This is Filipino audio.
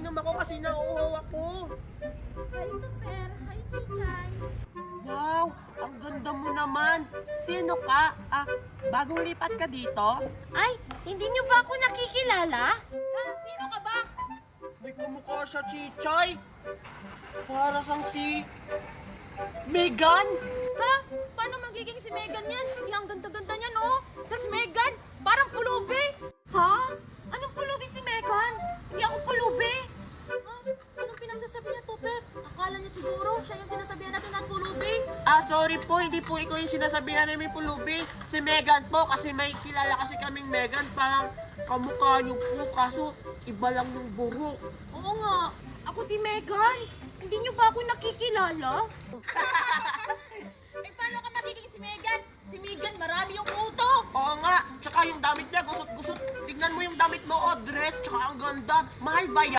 Iinom ako kasi nauuhaw ako. Hi, Tupper. Hi, Chichay. Wow, ang ganda mo naman. Sino ka? Bagong lipat ka dito? Ay, hindi niyo ba ako nakikilala? Ha? Sino ka ba? May kamukha siya, Chichay. Para sang si Megan. Ha? Paano magiging si Megan yan? Hindi ang ganda-ganda niyan, oh. Tas Megan, parang pulubi. Ha? Anong pulubi si Megan? Hindi ako pulubi. Ha? Anong pinasasabi niya, Tupper? Akala niya siguro siya yung sinasabihan natin na pulubi. Sorry po, hindi po ikaw yung sinasabihan namin pulubi. Si Megan po, kasi may kilala kasi kaming Megan. Parang kamukha niyo po, kaso iba lang yung buhok. Oo nga. Ako si Megan. Hindi niyo ba ako nakikilala? Eh, paano ka magiging si Megan? Si Megan, marami yung kuto. Oo nga, tsaka yung damit niya, gusot-gusot. Tignan mo yung damit mo, dress, tsaka ang ganda. Mahal ba yan?